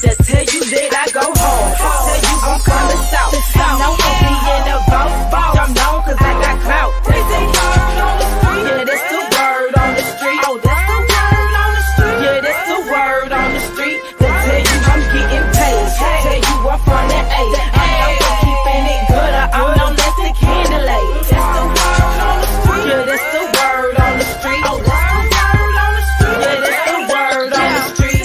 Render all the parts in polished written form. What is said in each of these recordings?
Just tell you that I go home. Tell you I'm from the south. I'm known for being a boss. I'm known cause I got clout. They say word on the street. Yeah, that's the word on the street. Oh, that's the word on the street. Yeah, that's the word on the street. They tell you I'm getting paid. Tell you I'm from the A. I'm known for keeping it good. I'm known that's the candlelight. That's the word on the street. Yeah, that's the word on the street. Oh, that's the word on the street. Yeah, that's the word on the street.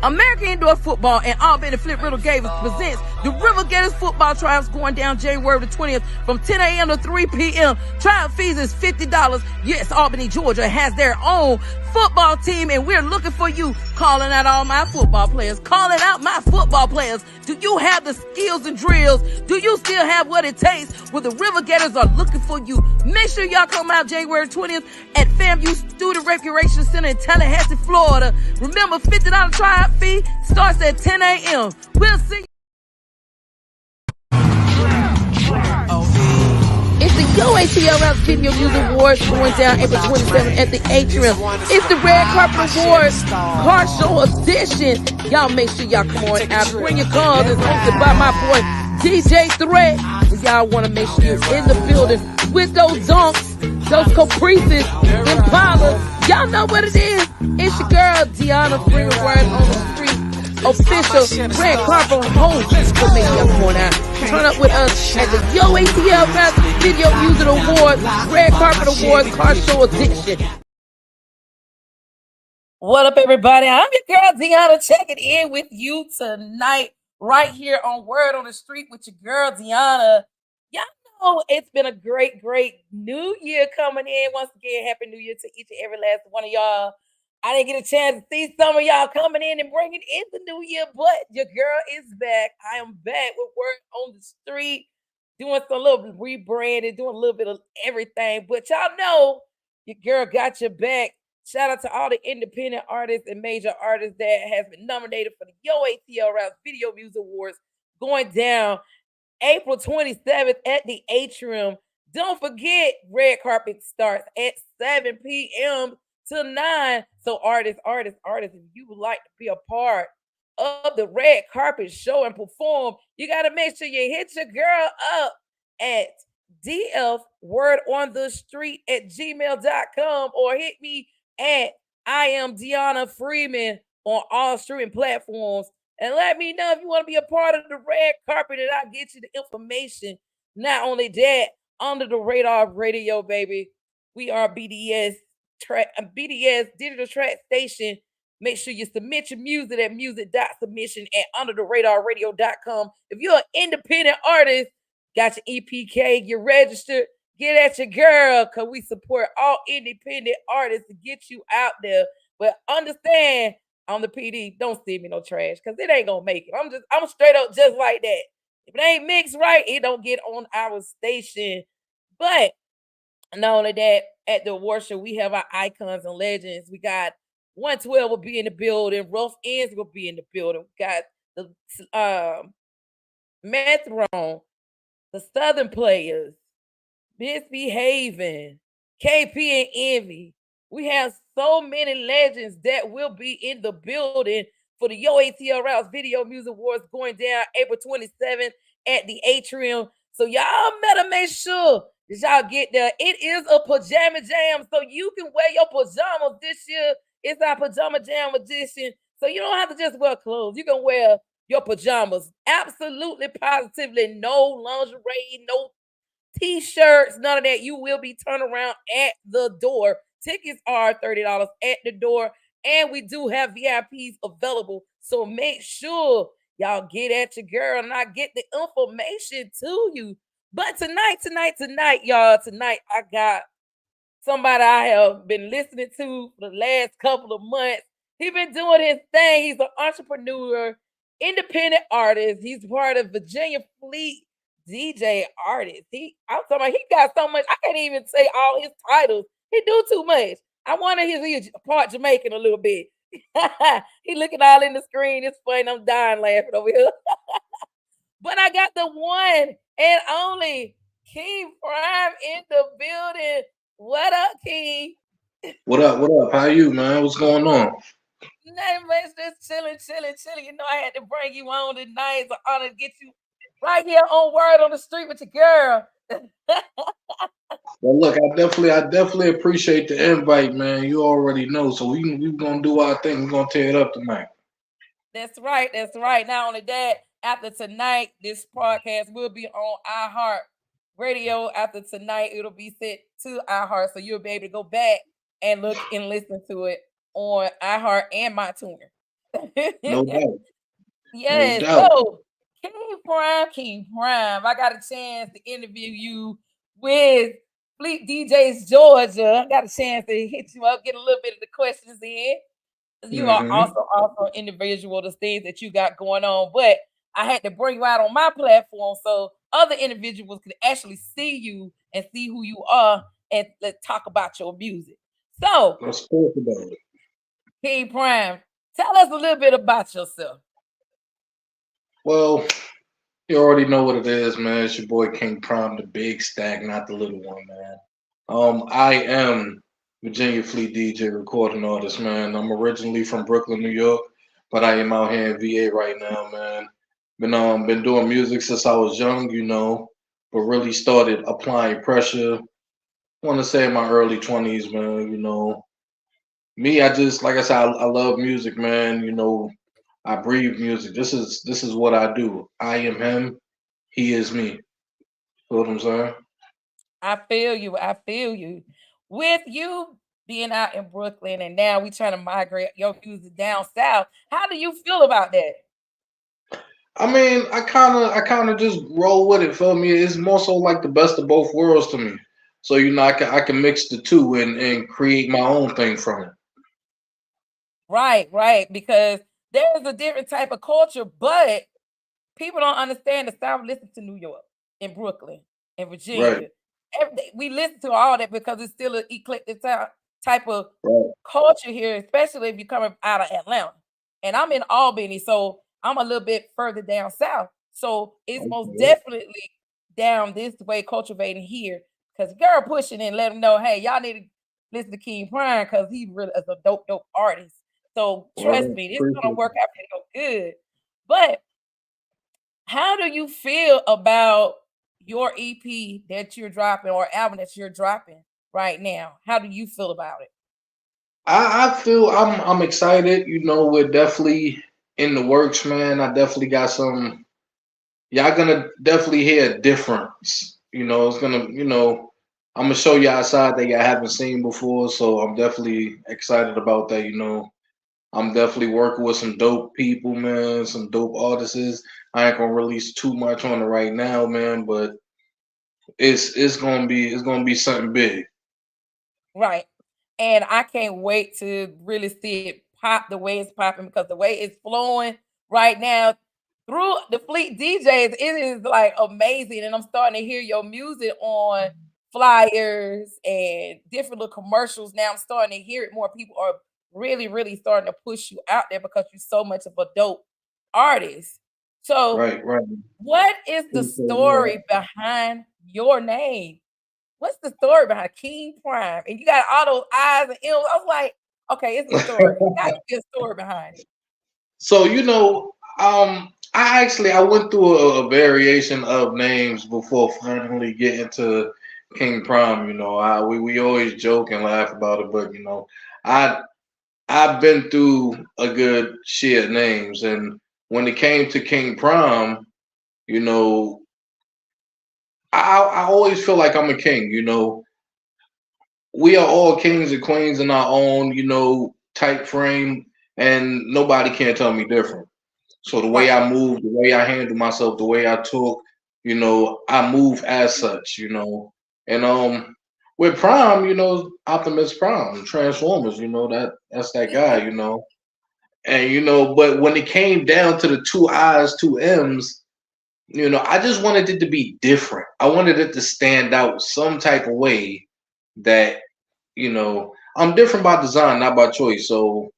American Indoor Football and Albany Flint Riddle Gables presents the River Gators football trials going down January the 20th from 10 a.m. to 3 p.m. Trial fees is $50. Yes, Albany, Georgia has their own football team, and we're looking for you. Calling out all my football players. Calling out my football players. Do you have the skills and drills? Do you still have what it takes? Well, the River Gators are looking for you. Make sure y'all come out January 20th at FAMU Student Recreation Center in Tallahassee, Florida. Remember, $50 trial fee starts at 10 a.m. We'll see you. It's the UATL Rounds Video Music Awards going down April 27th at the Atrium. It's the Red Carpet Awards Car Show Edition. Y'all make sure y'all come on out. Bring your cars. It's hosted by my boy DJ Threat. And y'all want to make sure you're in the building with those donks, those caprices, Impalas. Y'all know what it is. It's your girl Deanna Freeman Word on the street. Official Red Carpet host. So make sure y'all come on out. Turn up with us at the UATL Rounds Video Music Awards, Red Carpet Awards Car Show Edition. What up, everybody? I'm your girl Deanna, checking in with you tonight, right here on Word on the Street with your girl Deanna. Y'all know it's been a great new year coming in. Once again, Happy New Year to each and every last one of y'all. I didn't get a chance to see some of y'all coming in and bringing in the new year, but your girl is back. I am back with Word on the Street, doing some little rebranding, doing a little bit of everything. But y'all know your girl got your back. Shout out to all the independent artists and major artists that has been nominated for the UATL Rounds Video Music Awards going down April 27th at the Atrium. Don't forget, red carpet starts at 7 p.m. to 9. So artists, if you would like to be a part of the red carpet show and perform, you got to make sure you hit your girl up at dfwordonthestreet@gmail.com or hit me at I am Deanna Freeman on all streaming platforms. And let me know if you want to be a part of the red carpet and I'll get you the information. Not only that, Under the Radar Radio, baby. We are BDS digital track station. Make sure you submit your music at music.submission@undertheradarradio.com. If you're an independent artist, got your EPK, you're registered, get at your girl, because we support all independent artists to get you out there. But understand, on the PD, don't send me no trash, because it ain't gonna make it. I'm straight up just like that. If it ain't mixed right, it don't get on our station. But not only that, at the award show, we have our icons and legends. We got 112 will be in the building. Rough Ends will be in the building. We got the Metron, the Southern Players, Misbehaving, KP and Envy. We have so many legends that will be in the building for the UATL Rounds Video Music Awards going down April 27th at the Atrium. So y'all better make sure that y'all get there. It is a pajama jam, so you can wear your pajamas this year. It's our pajama jam edition, so you don't have to just wear clothes. You can wear your pajamas. Absolutely, positively, no lingerie, no t-shirts, none of that. You will be turned around at the door. Tickets are $30 at the door, and we do have VIPs available. So make sure y'all get at your girl and I get the information to you. But tonight, y'all, I got somebody I have been listening to for the last couple of months. He's been doing his thing. He's an entrepreneur, independent artist. He's part of Virginia FleetDj artist. I'm talking about, he got so much, I can't even say all his titles. He do too much. I wonder if he's part Jamaican a little bit. He looking all in the screen. It's funny. I'm dying laughing over here. But I got the one and only King Prime in the building. What up, King? What up? What up? How you, man? What's going on? Nothing much, just chilling, chilling, chilling. You know, I had to bring you on tonight. It's an honor to get you right here on Word on the Street with your girl. Well, look, I definitely appreciate the invite, man. You already know, so we gonna do our thing. We're gonna tear it up tonight. That's right. That's right. Not only that, after tonight, this podcast will be on iHeart Radio. After tonight, it'll be set to iHeart, so you'll be able to go back and look and listen to it on iHeart and my tuner. No doubt. No Yes. doubt. So, King Prime, I got a chance to interview you with FleetDjs Georgia. I got a chance to hit you up, get a little bit of the questions in. You are Mm-hmm. also individual, the things that you got going on, but I had to bring you out on my platform so other individuals could actually see you and see who you are and let's talk about your music. So, Let's talk about it. King Prime, tell us a little bit about yourself. Well, you already know what it is, man. It's your boy King Prime, the big stack, not the little one, man. I am Virginia Fleet DJ recording artist, man. I'm originally from Brooklyn, New York, but I am out here in VA right now, man. Been doing music since I was young, but really started applying pressure. I want to say in my early 20s, man. Me, I just like I said, I love music, man. I breathe music. This is what I do. I am him. He is me. Know what I'm saying? I feel you. I feel you. With you being out in Brooklyn and now we trying to migrate your music down south, how do you feel about that? I mean, I kind of just roll with it. Feel me? It's more so like the best of both worlds to me. So I can mix the two and create my own thing from it. Right, right. Because there's a different type of culture, but people don't understand the South listen to New York and Brooklyn and Right, Virginia. We listen to all that because it's still an eclectic type of right. culture here, especially if you're coming out of Atlanta. And I'm in Albany, so I'm a little bit further down south. So it's most Okay. definitely down this way cultivating here. Because girl pushing and let them know, hey, y'all need to listen to King Prime because he really is a dope, dope artist. So trust Well, me, it's gonna appreciate work it. out pretty good. But how do you feel about your EP that you're dropping or album that you're dropping right now? How do you feel about it? I feel I'm excited. We're definitely in the works, man. I definitely got some. Y'all gonna definitely hear a difference. It's gonna, I'm gonna show y'all a side that y'all haven't seen before. So I'm definitely excited about that. I'm definitely working with some dope people, man, some dope artists. I ain't gonna release too much on it right now, man, but it's gonna be something big. Right. And I can't wait to really see it pop the way it's popping because the way it's flowing right now through the Fleet DJs, it is like amazing. And I'm starting to hear your music on flyers and different little commercials. Now I'm starting to hear it more. People are really, really starting to push you out there because you're so much of a dope artist. So, Right, right. what is the Appreciate that. story behind your name? What's the story behind King Prime? And you got all those eyes and M's. I was like, okay, it's a story. It got to be a story behind it. So I went through a variation of names before finally getting to King Prime. We always joke and laugh about it, but I I've been through a good share of names, and when it came to King Prime, you know, I always feel like I'm a king. We are all kings and queens in our own, type frame, and nobody can tell me different. So the way Right. I move, the way I handle myself, the way I talk, I move as such. And with Prime, Optimus Prime, Transformers, that's that guy. And but when it came down to the two I's, two M's, I just wanted it to be different. I wanted it to stand out some type of way that, I'm different by design, not by choice. So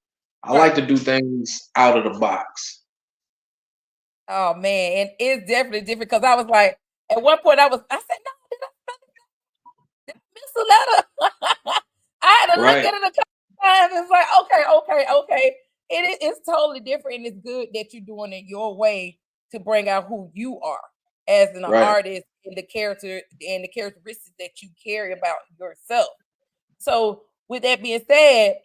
I like Right. to do things out of the box. Oh man, and it's definitely different because I was like, at one point I said, no, did I miss a letter? I had to look Right, at it a couple times. It's like, okay. It's totally different, and it's good that you're doing it your way to bring out who you are as an right. artist and the character and the characteristics that you carry about yourself. So, with that being said,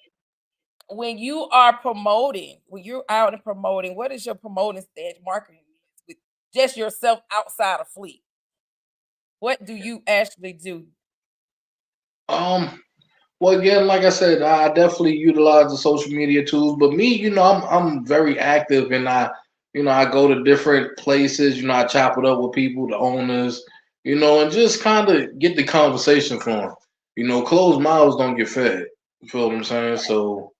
when you are promoting, when you're out and promoting, what is your promoting stage marketing with just yourself outside of Fleet? What do you actually do? Um, well, again, like I said, I definitely utilize the social media tools. But me, I'm very active, and I go to different places. I chop it up with people, the owners, and just kind of get the conversation flowing. Closed mouths don't get fed. You feel what I'm saying? So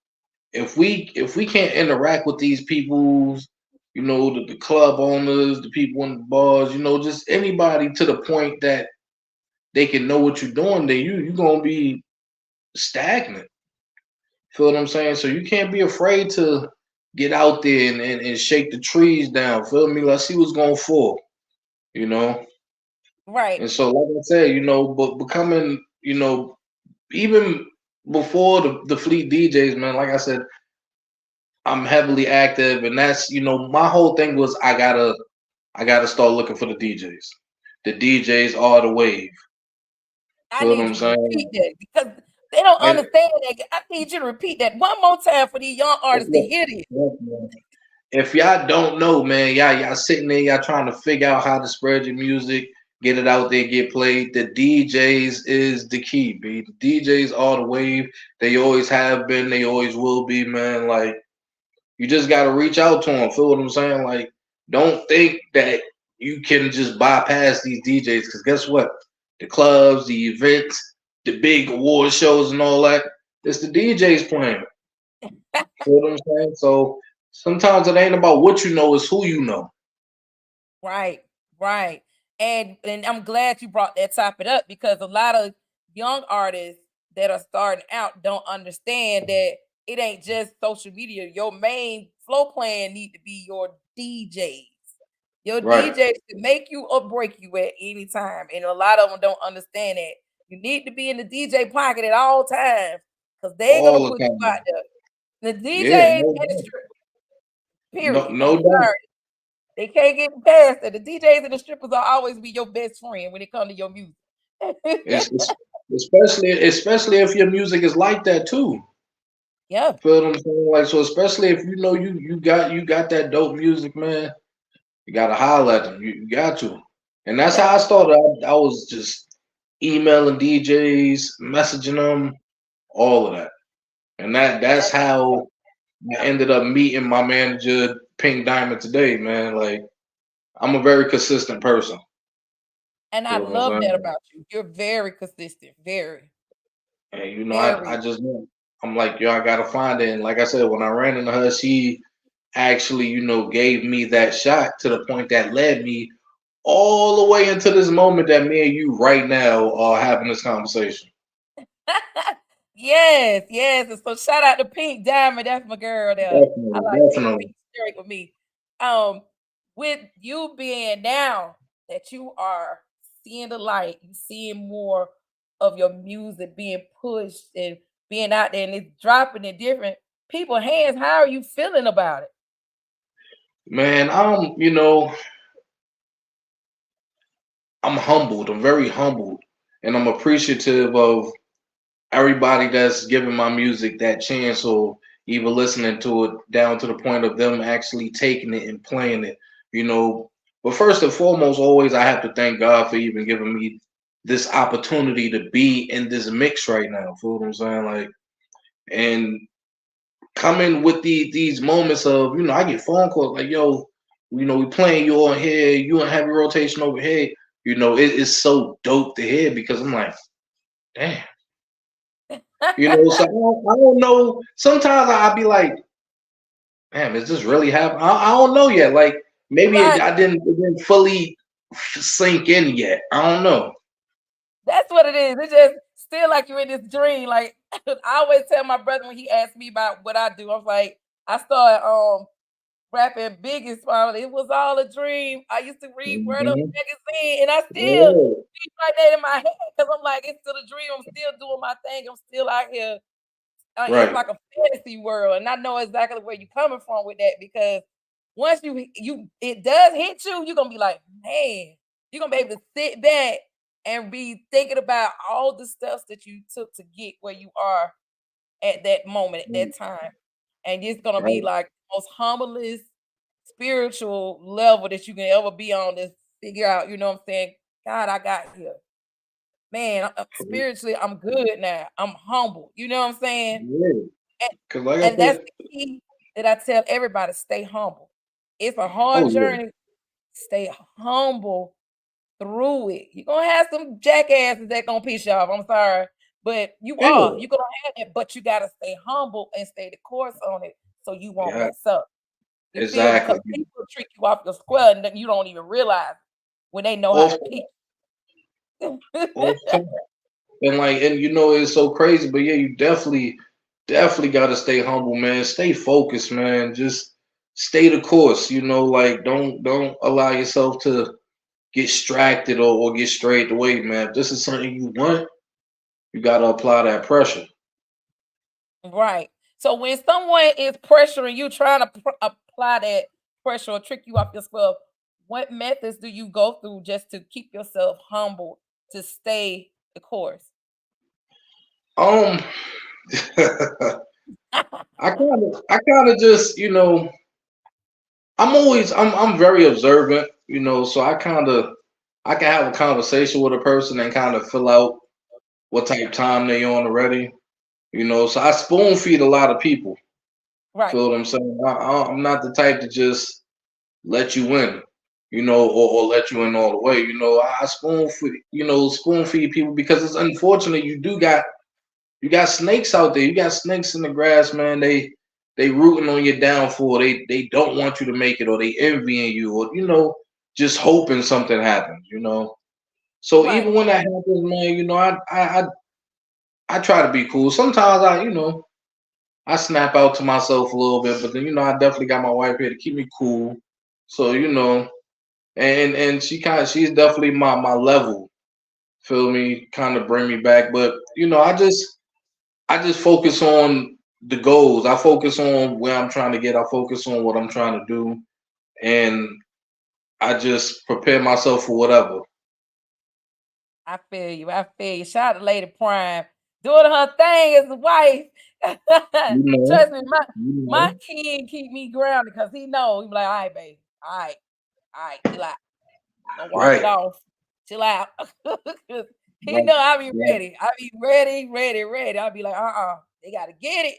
if we can't interact with these people's, the club owners, the people in the bars, just anybody to the point that they can know what you're doing, then you gonna be stagnant. Feel what I'm saying? So you can't be afraid to get out there and shake the trees down. Feel me? Let's see what's going for, you know? Right. And so, like I said, but becoming, even before the Fleet DJs, man, like I said, I'm heavily active, and that's, my whole thing was I gotta start looking for the DJs. The DJs are the wave. I Feel what need I'm you to saying? repeat that because they don't And understand that. I need you to repeat that one more time for these young artists to look, hear this. look, if y'all don't know, man, y'all sitting there, y'all trying to figure out how to spread your music, get it out there, get played. The DJs is the key, B. The DJs are the wave. They always have been. They always will be, man. Like you just gotta reach out to them. Feel what I'm saying? Like don't think that you can just bypass these DJs because guess what? The clubs, the events, the big award shows, and all that. It's the DJs playing. Feel what I'm saying? So sometimes it ain't about what you know, it's who you know. Right, right. And I'm glad you brought that topic up because a lot of young artists that are starting out don't understand that it ain't just social media. Your main flow plan need to be your DJs. Your Right. DJs can make you or break you at any time. And a lot of them don't understand that. You need to be in the DJ pocket at all times because they're gonna All the put you out time. there. The Yeah, DJs no and the doubt. strip, No, period. I'm no doubt. sorry. They can't get past that. The DJs and the strippers will always be your best friend when it comes to your music. It's especially if your music is like that too. Yeah, Feel what I'm saying? Like so, especially if you know you got that dope music, man. You gotta holler at them. You got to. And that's how yeah. I started. I was just emailing DJs, messaging them, all of that. And that's how I ended up meeting my manager, Pink Diamond, today, man. Like I'm a very consistent person. And I Feel what I'm love that saying? about you. You're very consistent. Very, And I very. just know I'm like, yo, I gotta find it. And like I said, when I ran into her, she actually, gave me that shot to the point that led me all the way into this moment that me and you right now are having this conversation. Yes, yes. And so shout out to Pink Diamond. That's my girl there. I Definitely, like Pink. definitely. Pink straight with me. Um, with you being now that you are seeing the light, you seeing more of your music being pushed and being out there and it's dropping in different people's hands. How are you feeling about it? Man, I'm humbled. I'm very humbled. And I'm appreciative of everybody that's giving my music that chance or even listening to it down to the point of them actually taking it and playing it, you know. But first and foremost, always I have to thank God for even giving me this opportunity to be in this mix right now. Feel what I'm saying? Like, and coming with these moments of, I get phone calls like, yo, we playing you on here, you in heavy rotation over here. It is so dope to hear because I'm like, damn. So I don't know. Sometimes I'll be like, "Damn, is this really happening?" I don't know yet. Like maybe Right. it didn't fully sink in yet. I don't know. That's what it is. It's just still like you're in this dream. Like I always tell my brother when he asks me about what I do, I was like, I start rapping Biggest Smile. It was all a dream. I used to read Word Up Mhm. magazine, and I still Yeah. keep like that in my head because I'm like, it's still a dream. I'm still doing my thing. I'm still out here. It's Right. like a fantasy world, and I know exactly where you're coming from with that because once you it does hit you, you're gonna be like, man, you're gonna be able to sit back and be thinking about all the steps that you took to get where you are at that moment, at Mm, that time. And it's gonna be right. like the most humblest spiritual level that you can ever be on to figure out, you know what I'm saying? God, I got here. Man, spiritually, I'm good now. I'm humble. You know what I'm saying? Yeah. And, Cause like I and that's said, the key that I tell everybody, stay humble. It's a oh hard yeah, journey. Stay humble through it. You're gonna have some jackasses that gonna piss you off. I'm sorry. But yeah, you're gonna have it, but you gotta stay humble and stay the course on it so you won't yeah, mess up. You feel? Because exactly. people trick you off your square and then you don't even realize when they know how Off, to pick. off top. And like, and you know, it's so crazy, but yeah, you definitely got to stay humble, man. Stay focused, man. Just stay the course. You know, like don't allow yourself to get distracted or get strayed away, man. If this is something you want, you got to apply that pressure. Right. So when someone is pressuring you, trying to apply that pressure or trick you off your spell, what methods do you go through just to keep yourself humble to stay the course? Um, I kind of just, you know, I'm very observant, you know, so I can have a conversation with a person and kind of fill out what type of time they on already, you know. So I spoon feed a lot of people. Right. Feel what I'm saying? I'm not the type to just let you in, you know, or let you in all the way. You know, I spoon feed people because it's unfortunate. You got snakes out there. You got snakes in the grass, man. They rooting on your downfall. They don't want you to make it, or they envying you, or you know, just hoping something happens. You know. So Right. even when that happens, man, you know, I try to be cool. Sometimes you know, I snap out to myself a little bit, but then you know, I definitely got my wife here to keep me cool. So you know, and she's definitely my level. Feel me? Kind of bring me back, but you know, I just focus on the goals. I focus on where I'm trying to get. I focus on what I'm trying to do, and I just prepare myself for whatever. I feel you. I feel you. Shout out to Lady Prime doing her thing as a wife. You know, Trust me, you my know, kid keep me grounded because he know he be like, all right, babe, all right, chill out. Don't walk it right, off. Chill out. 'Cause he right, know I be right. ready. I be ready, ready, ready. I'll be like, they gotta get it.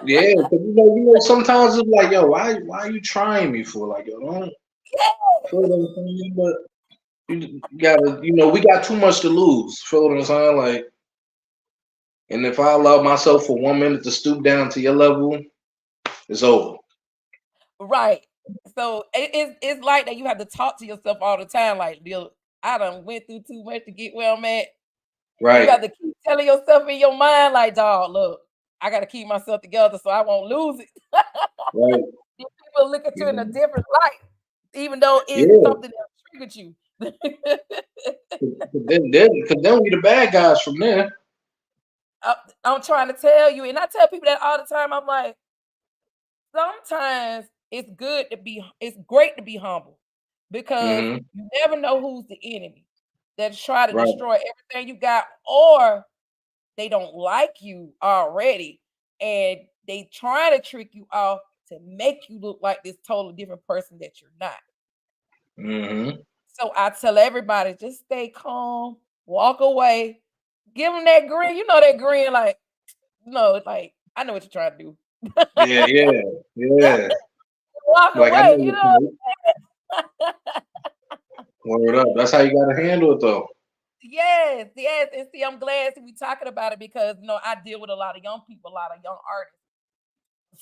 Yeah, because you know, sometimes it's like, yo, why are you trying me for? Like, yo, don't feel what I'm saying, but you gotta, you know, we got too much to lose. Feel what I'm saying? Like, and if I allow myself for 1 minute to stoop down to your level, it's over. Right. So it's like that you have to talk to yourself all the time. Like, "Look, I done went through too much to get where I'm at. And you Right, have to keep telling yourself in your mind, like, dog, look, I gotta keep myself together so I won't lose it. right. These people look at You you in a know, different light, even though it's yeah. something that triggered you. Cause then we the bad guys from there. I, I'm trying to tell you, and I tell people that all the time. I'm like, sometimes it's great to be humble because Hmm. you never know who's the enemy that try to Right. destroy everything you got, or they don't like you already and they trying to trick you off to make you look like this totally different person that you're not. Hmm. So I tell everybody, just stay calm, walk away, give them that grin. You know that grin, like, no, like I know what you're trying to do. Yeah, yeah, yeah. Walk Like I know away, you you know. can word up. That's how you gotta handle it though. Yes, yes. And see, I'm glad to be talking about it because I deal with a lot of young people, a lot of young artists.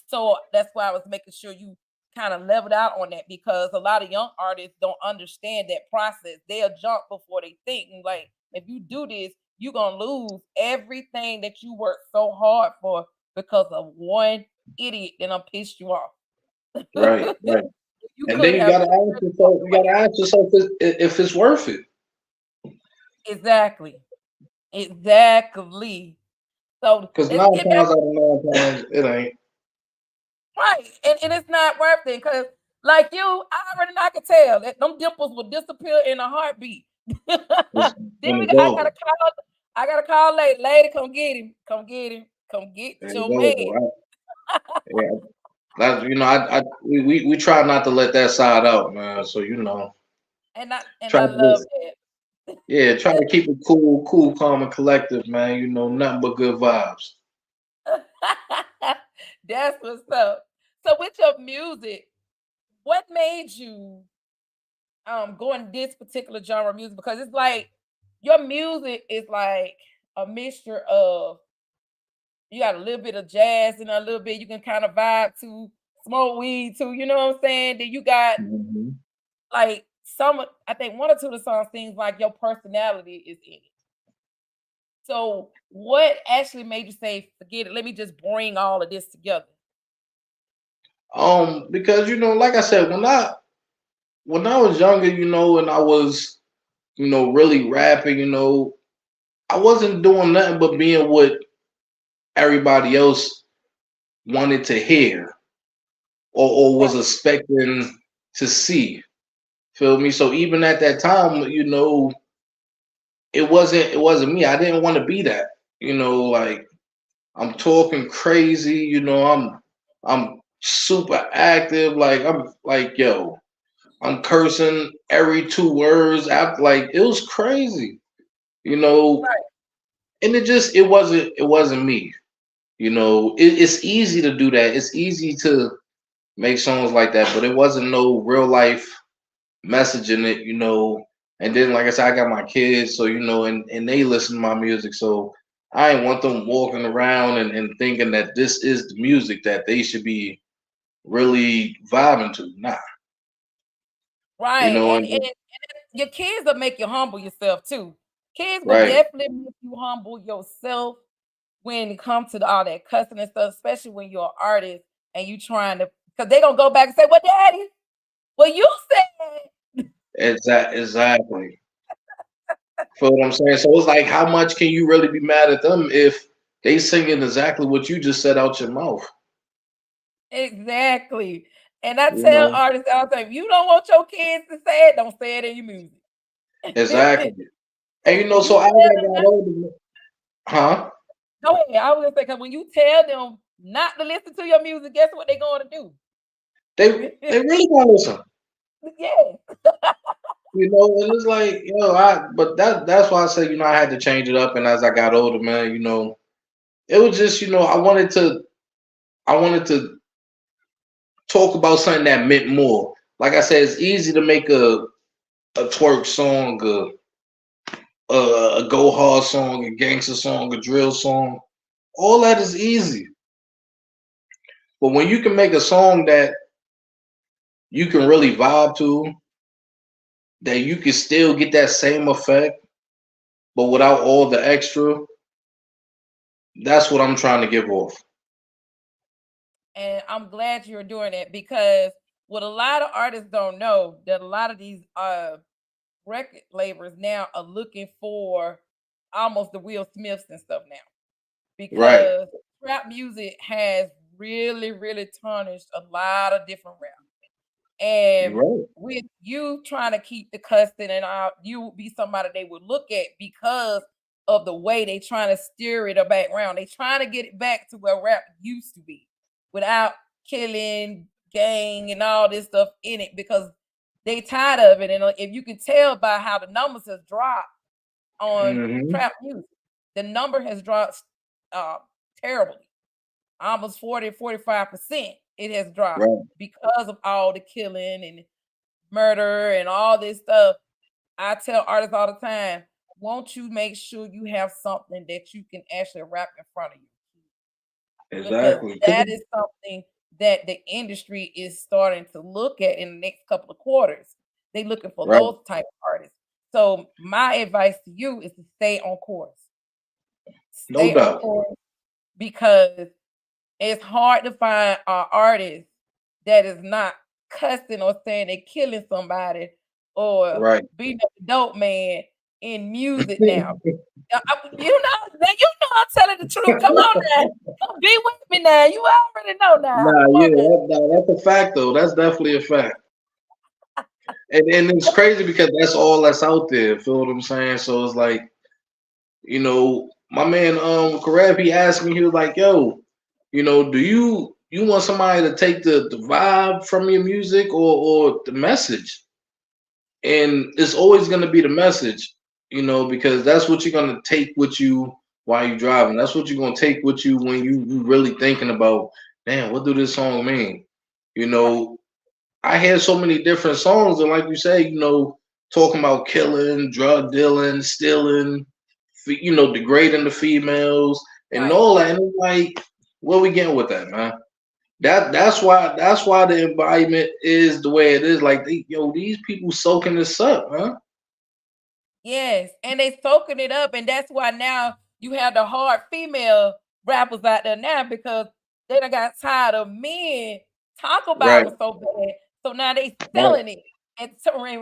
So that's why I was making sure you kind of leveled out on that because a lot of young artists don't understand that process. They'll jump before they think. And like, if you do this, you're gonna lose everything that you worked so hard for because of one idiot that pissed you off. Right, right. You And then could you have gotta put ask this on yourself. the You way. gotta ask yourself if it's worth it. Exactly. Exactly. So Because let's nine get back times out of 9 times, it ain't. right. And it's not worth it because like you, I can tell that them dimples will disappear in a heartbeat. Then It's, and it's I gotta over. call lady, come get him. Come get And it's your man. over. Right? Yeah. That's we try not to let that side out, man. So And try I to love just try to keep it cool, calm, and collective, man. Nothing but good vibes. that. That's what's up. So with your music, what made you go in this particular genre of music? Because it's like your music is like a mixture of you got a little bit of jazz and a little bit you can kind of vibe to, smoke weed to, you know what I'm saying? Then you got Hmm. like I think one or two of the songs things like your personality is in it. So what actually made you say, forget it, let me just bring all of this together? Because like I said, when I was younger, and I was, really rapping, I wasn't doing nothing but being what everybody else wanted to hear or Right, was expecting to see. Feel me? So even at that time, it wasn't me. I didn't want to be that. Like I'm talking crazy, I'm super active, like I'm like, yo, I'm cursing every 2 words after, like it was crazy, you know, right, and it wasn't me. It's easy to do that. It's easy to make songs like that, but it wasn't no real life message in it. And then, like I said, I got my kids, so and they listen to my music, so I ain't want them walking around and thinking that this is the music that they should be really vibing to. Nah, right. And, and your kids will make you humble yourself too. Kids will right, definitely make you humble yourself when it comes to all that cussing and stuff, especially when you're an artist and you trying to, because they gonna go back and say, "Well, Daddy, well, you said." exactly. Feel what I'm saying? So it's like, how much can you really be mad at them if they singing exactly what you just said out your mouth? Exactly. And I You tell know, artists all the time, if you don't want your kids to say it, don't say it in your music. exactly. And When you so as tell I them got not, older, huh? go ahead. I was gonna say, because when you tell them not to listen to your music, guess what they're going to do? They really gonna listen. Yeah. And it's like, but that's why I say, I had to change it up. And as I got older, man, it was just, I wanted to talk about something that meant more. Like I said, it's easy to make a twerk song, a go hard song, a gangster song, a drill song. All that is easy. But when you can make a song that you can really vibe to, that you can still get that same effect, but without all the extra, that's what I'm trying to give off. And I'm glad you're doing it because what a lot of artists don't know that a lot of these record labels now are looking for almost the Will Smiths and stuff now Right. because rap music has really, really tarnished a lot of different rap. You're And right. with you trying to keep the cussing and all, you would be somebody they would look at because of the way they trying to steer it back around. They trying to get it back to where rap used to be without killing, gang, and all this stuff in it because they tired of it. And if you can tell by how the numbers has dropped on Hmm. trap music, the number has dropped uh, terribly, almost 45%. It has dropped Right. because of all the killing and murder and all this stuff. I tell artists all the time, won't you make sure you have something that you can actually rap in front of you? Because Exactly. that is something that the industry is starting to look at in the next couple of quarters. They looking for Right. those type of artists. So my advice to you is to stay on course. No Stay on doubt. course because it's hard to find artists that is not cussing or saying they're killing somebody or Right. being an adult man in music now. I'm telling the truth. Come on now. Come be with me now. You already know now. Nah, Come yeah, on now. that's a fact though. That's definitely a fact. And it's crazy because that's all that's out there. Feel what I'm saying? So it's like, my man Karab, he asked me, he was like, yo, do you want somebody to take the vibe from your music or the message? And it's always gonna be the message, because that's what you're gonna take with you while you're driving. That's what you're gonna take with you when you really thinking about, damn, what do this song mean? You Right. know, I hear so many different songs, and like you say, talking about killing, drug dealing, stealing, degrading the females and Right. all that. And it's like, where we getting with that, man? That's why the environment is the way it is. Like, these people soaking this up, man. Yes, and they soaking it up, and that's why now you have the hard female rappers out there now because they done got tired of men talk about Right, them so bad. So now they right, selling it and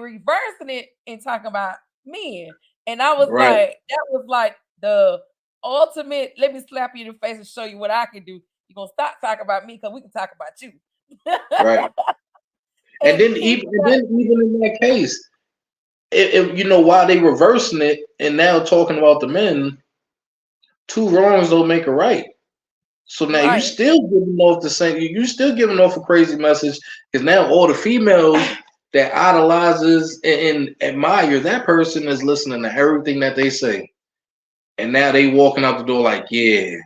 reversing it and talking about men. And I was right, like, that was like the ultimate. Let me slap you in the face and show you what I can do. You're gonna stop talking about me because we can talk about you. right. And And then people even in that case, while they reversing it and now talking about the men, two wrongs don't make a right. So now you right. still giving off the same. You still giving off a crazy message because now all the females that idolizes and admire that person is listening to everything that they say, and now they walking out the door like, yeah,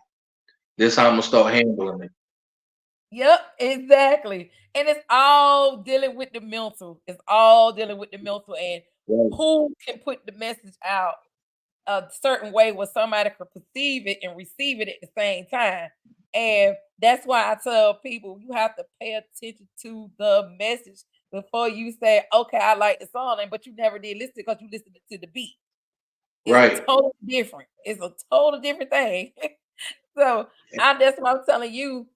this how I'm gonna start handling it. Yep, exactly. And it's all dealing with the mental. It's all dealing with the mental and Right, who can put the message out a certain way where somebody can perceive it and receive it at the same time. And that's why I tell people you have to pay attention to the message before you say, okay, I like the song, but you never did listen because you listened to the beat. It's right, totally different. It's a total different thing. So that's what I'm telling you.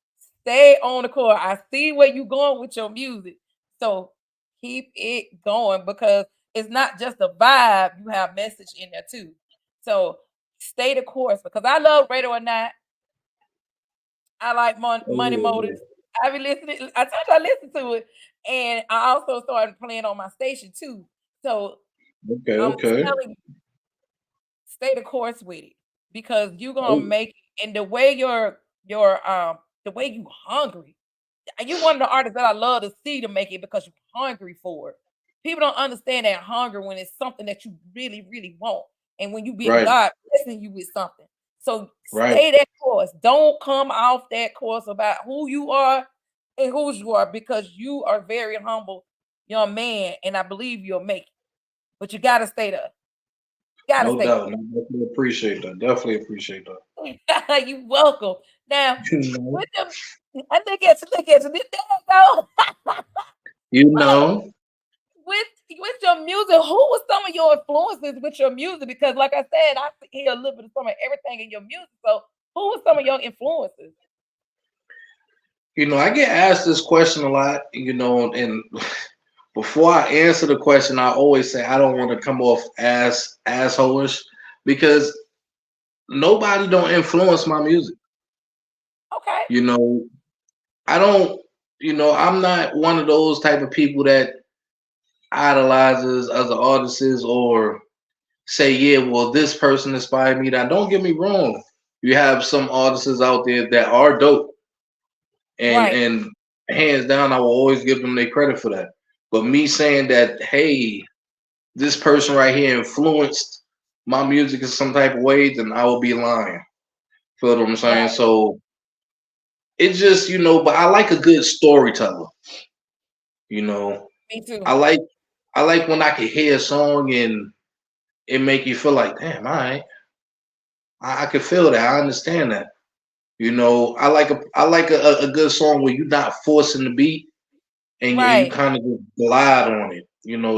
Stay on the core. I see where you going with your music. So keep it going because it's not just a vibe, you have message in there too. So stay the course because I love Radio or Not. I like Money Motives. I be listening. I told you I listen to it. And I also started playing on my station too. So okay, I'm okay. telling you, stay the course with it because you're gonna Oh, make it. And the way the way you hungry, you one of the artists that I love to see to make it because you're hungry for it. People don't understand that hunger when it's something that you really, really want, and when you be right, God blessing you with something. So right. stay that course. Don't come off that course about who you are and whose you are because you are very humble young man, and I believe you'll make it. But you gotta stay there. Gotta No stay doubt. there. I definitely appreciate that. Definitely appreciate that. You welcome. Now, You know, with them, I look at you. There you go. you But know. with your music, who was some of your influences with your music? Because, like I said, I hear a little bit of some of everything in your music. So, who was some of your influences? I get asked this question a lot, and before I answer the question, I always say I don't want to come off as assholeish because nobody don't influence my music. Okay, You know, I don't, I'm not one of those type of people that idolizes other artists or say, yeah, well, this person inspired me. Now, don't get me wrong. You have some artists out there that are dope, and right, and hands down, I will always give them their credit for that. But me saying that, hey, this person right here influenced my music in some type of way, then I will be lying. Feel what I'm saying? right. So it's just, but I like a good storyteller. You know, Me I too. like I like when I can hear a song and it make you feel like, damn, all right, I can feel that. I understand that. I like a good song where you're not forcing the beat and you Right, kind of just glide on it.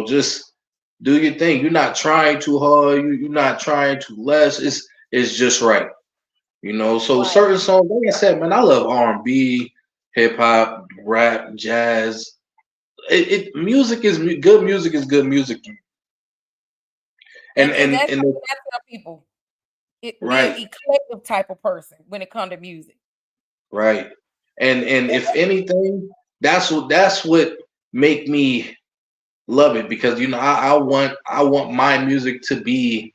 Just do your thing. You're not trying too hard. You're not trying too less. It's just right. So right, certain songs, like I said, man, I love R&B. hip hop, rap, jazz. Music is good. Music is good music, And that's and something I tell people. Be an right, eclectic type of person when it comes to music. right, and if anything, that's what make me love it because I want my music to be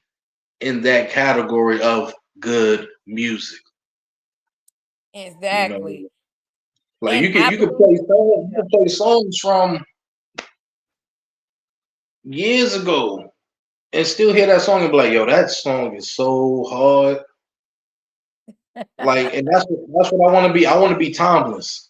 in that category of good music. You know, Exactly. like And you I can you can believe, play songs, you yeah. can play songs from years ago and still hear that song and be like, yo, that song is so hard. Like, and that's what I want to be. I want to be timeless.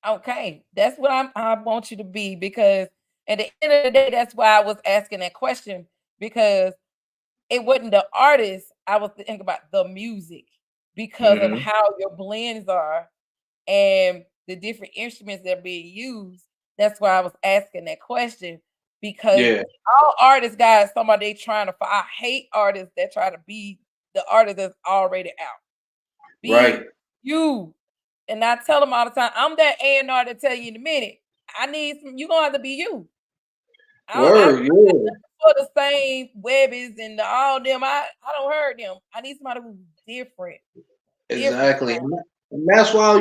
Okay, that's what I want you to be because at the end of the day, that's why I was asking that question because it wasn't the artist. I was thinking about the music because of Hmm. how your blends are and the different instruments that are being used. That's why I was asking that question because Yeah, all artists got somebody they trying to find. I hate artists that try to be the artist that's already out. right. Be you. And I tell them all the time, I'm that A&R to tell you in a minute. I need some, you gonna have to be you. I Word, yeah, for the same Webbies and all them. I don't hurt them. I need somebody who's different. Different. exactly. And that's why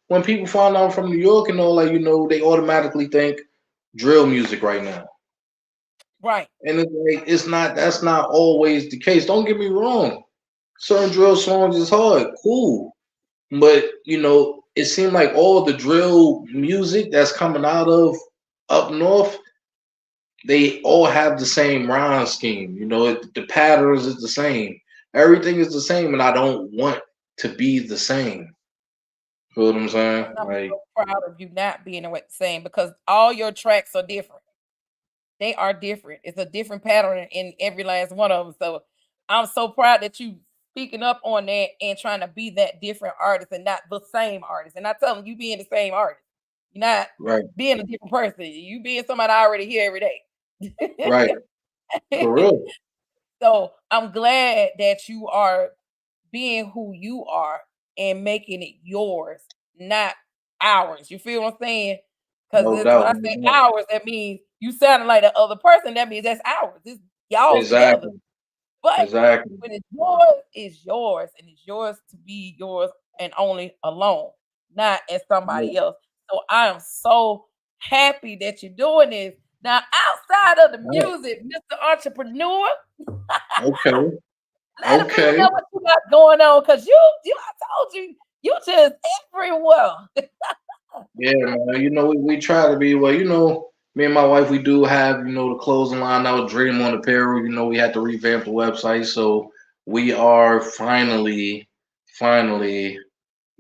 when people find out from New York and all, like they automatically think drill music right now. Right. And it's like it's not. That's not always the case. Don't get me wrong. Certain drill songs is hard, cool, but it seemed like all the drill music that's coming out of up north, they all have the same rhyme scheme. The patterns is the same. Everything is the same, and I don't want to be the same. Feel what I'm saying? I'm Like, so proud of you not being the same because all your tracks are different. They are different. It's a different pattern in every last one of them. So I'm so proud that you speaking up on that and trying to be that different artist and not the same artist. And I tell them you being the same artist. You're not right, being a different person. You being somebody I already hear every right, for day. real. So I'm glad that you are being who you are and making it yours, not ours. You feel what I'm saying? Because No when doubt, I no say doubt. ours, that means you sounding like the other person. That means that's ours. It's y'all together. Exactly, But exactly. when it's yours, and it's yours to be yours and only alone, not as Yeah. somebody else. So I am so happy that you're doing this. Now, outside of the Right. music, Mr. Entrepreneur, Okay, let the people okay. know what you got going on because I told you, you just everywhere. Yeah, man. We try to be well. Me and my wife, we do have the clothing line out, Dream on Apparel. We had to revamp the website, so we are finally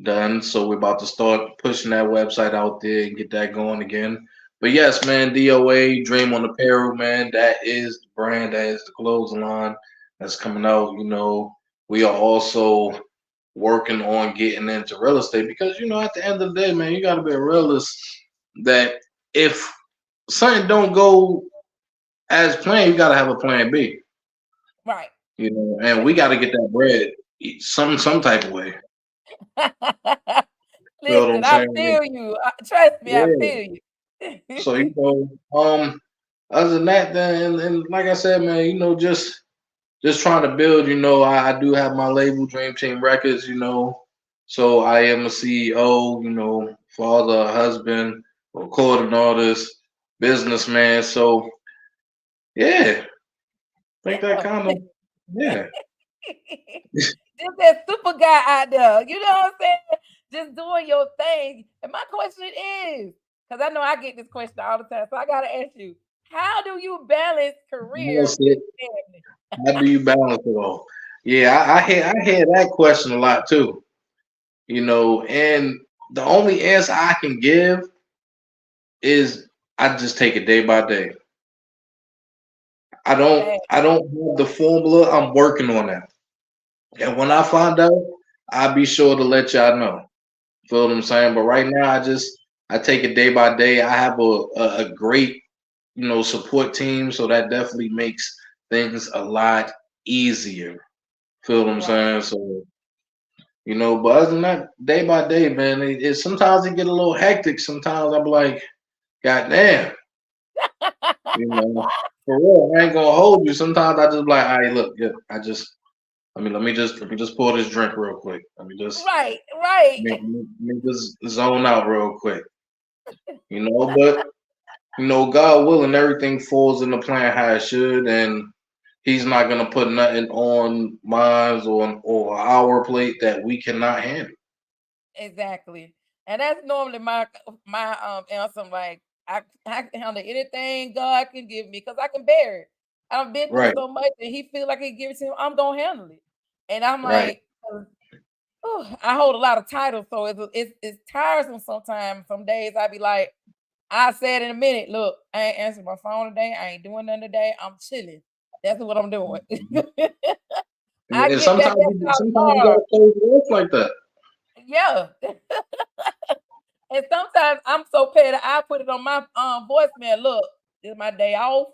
done. So we're about to start pushing that website out there and get that going again. But yes, man, DOA Dream on Apparel, man. That is the brand. That is the clothing line that's coming out. We are also working on getting into real estate because at the end of the day, man, you got to be a realist that if something don't go as planned, you got to have a plan B. Right. And we got to get that bread some type of way. Feel what I'm Listen, I saying? feel you. Trust me, I Yeah. feel you. So other than that, then and like I said, man, just trying to build. I do have my label, Dream Team Records. So I am a CEO. Father, husband, recording artist, businessman. So yeah, I think that Yeah. kind of yeah. Just that super guy out there. You know what I'm saying? Just doing your thing. And my question is, because I know I get this question all the time, so I gotta ask you, how do you balance career Balance with it. family? How do you balance it all? Yeah, I hear that question a lot too. And the only answer I can give is I just take it day by day. I don't Hey, I don't have the formula. I'm working on that. And when I find out, I'll be sure to let y'all know. Feel what I'm saying? But right now I take it day by day. I have a great, support team, so that definitely makes things a lot easier. Feel what I'm right. saying? So But other than that, day by day, man, sometimes it get a little hectic. Sometimes I'm like, God damn, for real, I ain't gonna hold you. Sometimes I just be like, all right, look, yeah, let me just pour this drink real quick. Right, right. Let me just zone out real quick. But God willing, everything falls in the plan how it should, and He's not gonna put nothing on mine's or our plate that we cannot handle. Exactly. And that's normally my answer. I'm like, I can handle anything God can give me because I can bear it. I've been through Right, so much and he feel like he gives it to him, I'm gonna handle it. And I'm right. like, I hold a lot of titles, so it's tiresome sometimes. Some days I be like, I said in a minute, look, I ain't answering my phone today. I ain't doing nothing today. I'm chilling. That's what I'm doing. I And get back at y'all sometimes you tomorrow. gotta close it off like that. Yeah. And sometimes I'm so petty, I put it on my voicemail. Look, this is my day off.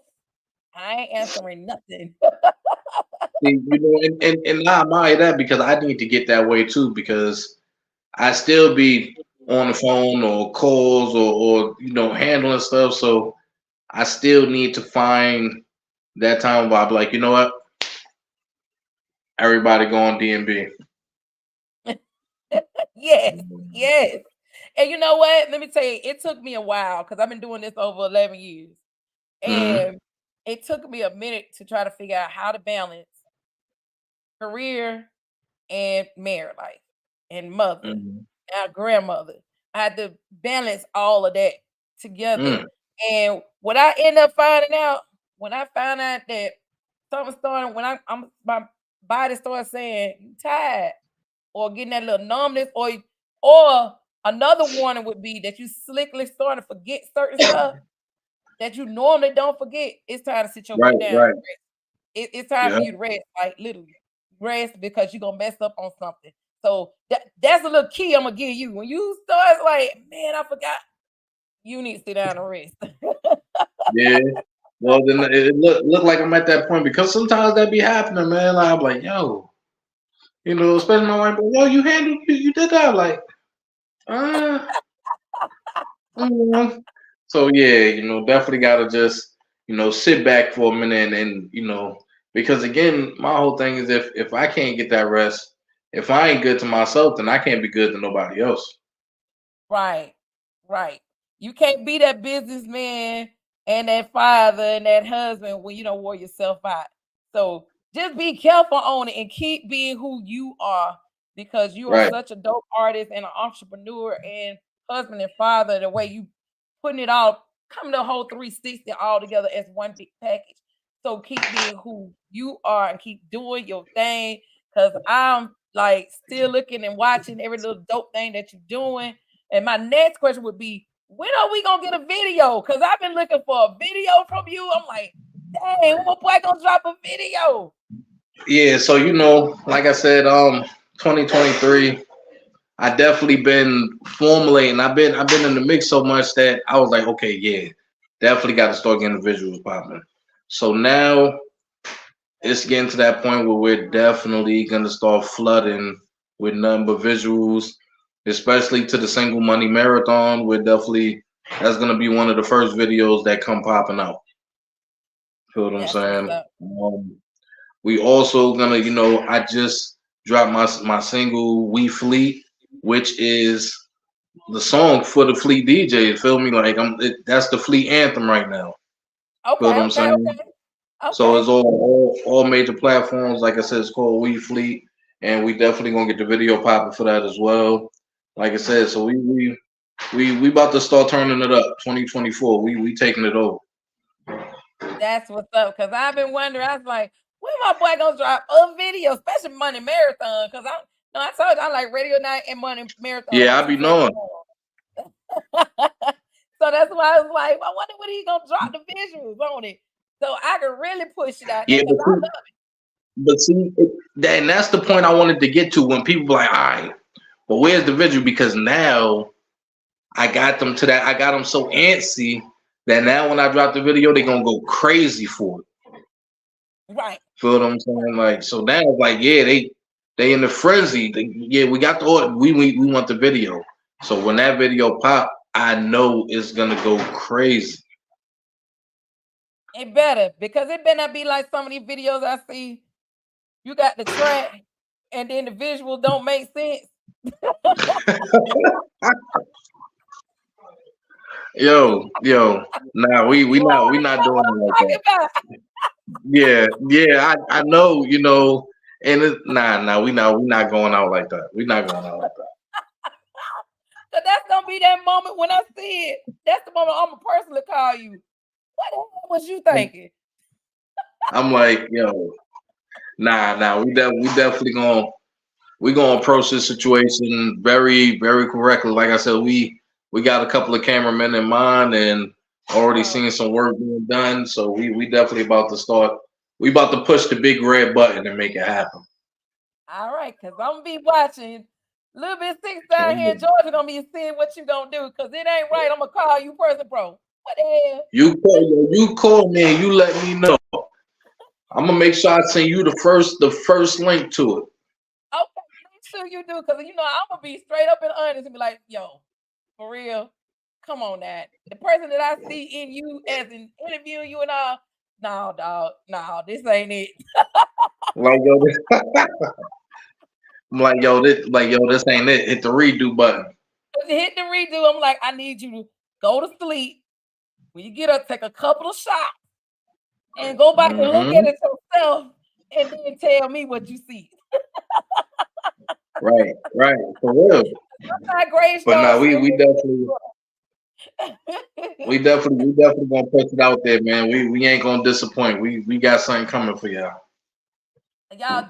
I ain't answering nothing. See, and I admire that because I need to get that way too because I still be on the phone or calls or handling stuff. So I still need to find that time where I'm like, you know what? Everybody go on DMB. Yes, yes. And you know what? Let me tell you, it took me a while because I've been doing this over 11 years. Mm-hmm. And it took me a minute to try to figure out how to balance career and married life and mother Mm-hmm. and grandmother. I had to balance all of that together. Mm. And what I end up finding out when I found out that something started when I'm my body started saying you tired or getting that little numbness or another warning would be that you slickly starting to forget certain stuff that you normally don't forget. It's time to sit your Right, butt down. right. It's time Yeah. for you to rest, like literally rest because you're gonna mess up on something. So that's a little key I'm gonna give you. When you start like, man, I forgot, you need to sit down and rest. Yeah. Well, then it look like I'm at that point because sometimes that be happening, man. Like, I'm like, yo, especially my wife, yo, you did that, like, uh, mm. So yeah, definitely gotta just sit back for a minute and because again, my whole thing is if I can't get that rest, if I ain't good to myself, then I can't be good to nobody else. Right, right. You can't be that businessman and that father and that husband when you don't wear yourself out. So just be careful on it and keep being who you are because you are Right, such a dope artist and an entrepreneur and husband and father. The way you putting it all, coming the whole 360 all together as one big package. So keep being who you are and keep doing your thing. Cause I'm like still looking and watching every little dope thing that you're doing. And my next question would be, when are we gonna get a video? Because I've been looking for a video from you. I'm like, dang, when my boy gonna drop a video? yeah. So like I said, 2023. I definitely been formulating. I've been in the mix so much that I was like, okay, yeah, definitely got to start getting the visuals popping. So now it's getting to that point where we're definitely gonna start flooding with nothing but visuals, especially to the single money marathon. That's gonna be one of the first videos that come popping out. Feel what I'm That's what's saying? up. We also gonna, I just dropped my single "We Fleet," which is the song for the Fleet DJ. Feel me? Like that's the Fleet anthem right now. Feel what Okay, I'm okay, saying? okay, So okay. it's all major platforms. Like I said, it's called We Fleet, and we definitely gonna get the video popping for that as well. Like I said, so we about to start turning it up. 2024, we taking it over. That's what's up. Cause I've been wondering. I was like, when my boy gonna drop a video, especially Money Marathon? Cause I no, I told you I like Radio Night and Money Marathon. Yeah, My I two be favorite knowing. songs. So that's why I was like, I wonder when he gonna drop the visuals on it, so I can really push it out there. Yeah, Cause I love but see, and that's the point I wanted to get to when people like, all right, but where's the video? Because now I got them to that. I got them so antsy that now when I drop the video, they gonna go crazy for it. it. Right. Feel what I'm saying? Like so now, it's like yeah, They in the frenzy. Yeah, we got the order. We want the video. So when that video pop, I know it's gonna go crazy. It better, because it better not be like some of these videos I see. You got the track, and then the visuals don't make sense. Yo, nah, we not doing it like that. Yeah, I know, and nah, we not going out like that. We not going out like that. Cause that's gonna be that moment when I see it. That's the moment I'm gonna personally call you. What the hell was you thinking? I'm like, yo, nah, we definitely gonna approach this situation very, very correctly. Like I said, we got a couple of cameramen in mind and already seen some work being done. So we definitely about to start. We about to push the big red button and make it happen. All right, cause I'm gonna be watching. Little bit 6 down here in Georgia gonna be seeing what you gonna do, cause it ain't right. I'm gonna call you person, bro. What the hell? You call me and you let me know. I'm gonna make sure I send you the first link to it. Okay, make sure you do, cause I'm gonna be straight up and honest and be like, yo, for real, come on, that the person that I see in you as in interviewing you and all. No, dog, no, this ain't it. Like yo, I'm like yo, this ain't it. Hit the redo button. Hit the redo. I'm like, I need you to go to sleep. When you get up, take a couple of shots and go back and look at it yourself, and then tell me what you see. Right, for real. But now we definitely gonna put it out there, man. We ain't gonna disappoint. We got something coming for y'all. Y'all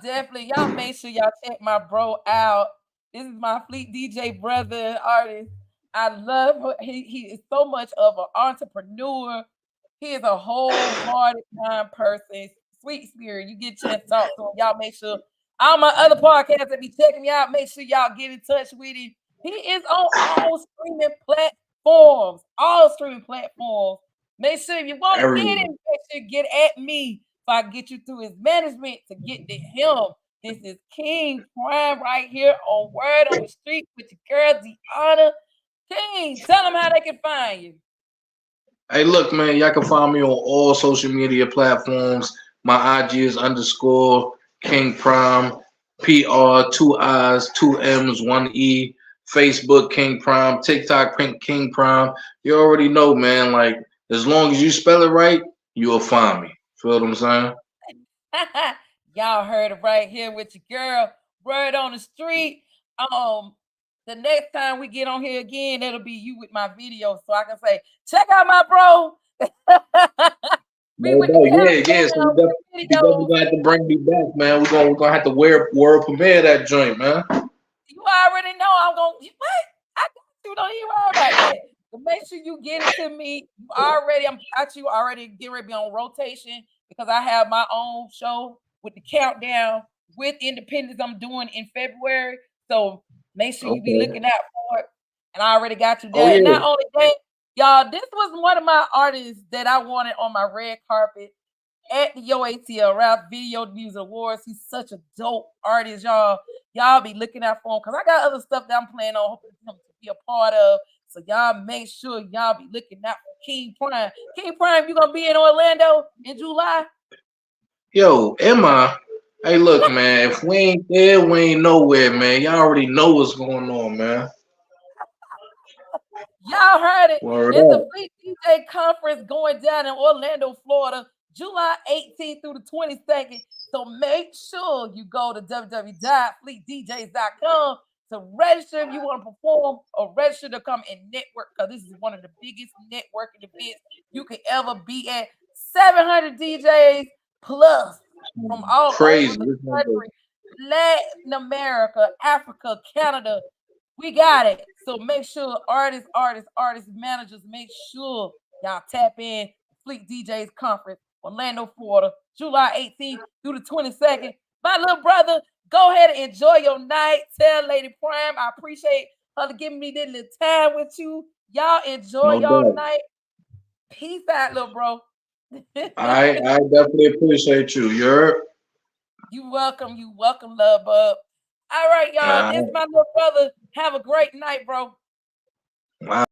make sure y'all check my bro out. This is my FleetDj brother artist. I love her. He is so much of an entrepreneur. He is a wholehearted kind person, sweet spirit. You get a chance to talk to him. Y'all make sure all my other podcasts that be checking me out, make sure y'all get in touch with him. He is on all streaming platforms. All streaming platforms. Make sure if you want to get him, make sure you get at me so I can get you through his management to get to him. This is King Prime right here on Word on the Street with your girl Deanna. King, tell them how they can find you. Hey, look, man, y'all can find me on all social media platforms. My IG is _ King Prime, PR, 2 I's, 2 M's, 1 E. Facebook King Prime, TikTok King Prime. You already know, man. Like, as long as you spell it right, you'll find me. Feel what I'm saying? Y'all heard it right here with your girl, Word on the Street. The next time we get on here again, it'll be you with my video, so I can say, check out my bro. Yeah. So we definitely gonna have to bring me back, man. We're gonna have to world premiere that joint, man. You already know I'm gonna what? I got you. Don't even worry about that. But make sure you get it to me. I'm got you already getting ready to be on rotation because I have my own show with the countdown with Independence I'm doing in February. So make sure you be looking out for it. And I already got you that. Oh, yeah. Not only that, y'all, this was one of my artists that I wanted on my red carpet at the ATL Rap Video Music Awards. He's such a dope artist, y'all. Y'all be looking out for him because I got other stuff that I'm planning on hoping him to be a part of. So y'all make sure y'all be looking out for King Prime. King Prime, you gonna be in Orlando in July? Yo, am I? Hey, look, man. If we ain't there, we ain't nowhere, man. Y'all already know what's going on, man. Y'all heard it. It's the FleetDj conference going down in Orlando, Florida, July 18th through the 22nd. So make sure you go to www.fleetdjs.com to register if you want to perform or register to come and network, because this is one of the biggest networking events you could ever be at. 700 DJs plus from all over the country, Latin America, Africa, Canada. We got it. So make sure artists, managers, make sure y'all tap in FleetDjs Conference, Orlando, Florida, July 18th through the 22nd. My little brother, go ahead and enjoy your night. Tell Lady Prime I appreciate her to give me this little time with you. Y'all enjoy y'all night. Peace out, little bro. I definitely appreciate you. You welcome, love bub. All right, y'all. Nah, This is my little brother. Have a great night, bro. wow.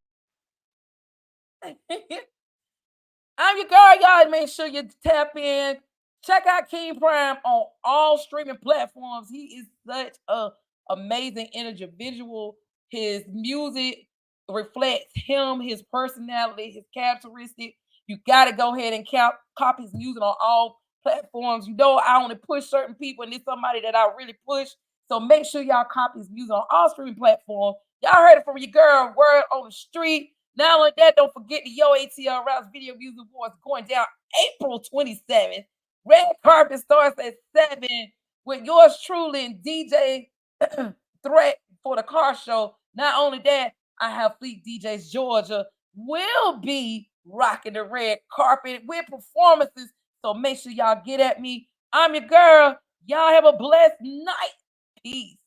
I'm your girl, y'all. Make sure you tap in. Check out King Prime on all streaming platforms. He is such a amazing individual. His music reflects him, his personality, his characteristic. You got to go ahead and copy his music on all platforms. You know, I only push certain people, and it's somebody that I really push. So make sure y'all copy his music on all streaming platforms. Y'all heard it from your girl, word on the street. Not only that, don't forget the Yo ATL Routes Video Music Awards going down April 27th. Red carpet starts at 7 with yours truly and DJ Threat for the car show. Not only that, I have FleetDjs Georgia will be rocking the red carpet with performances. So make sure y'all get at me. I'm your girl. Y'all have a blessed night. Peace.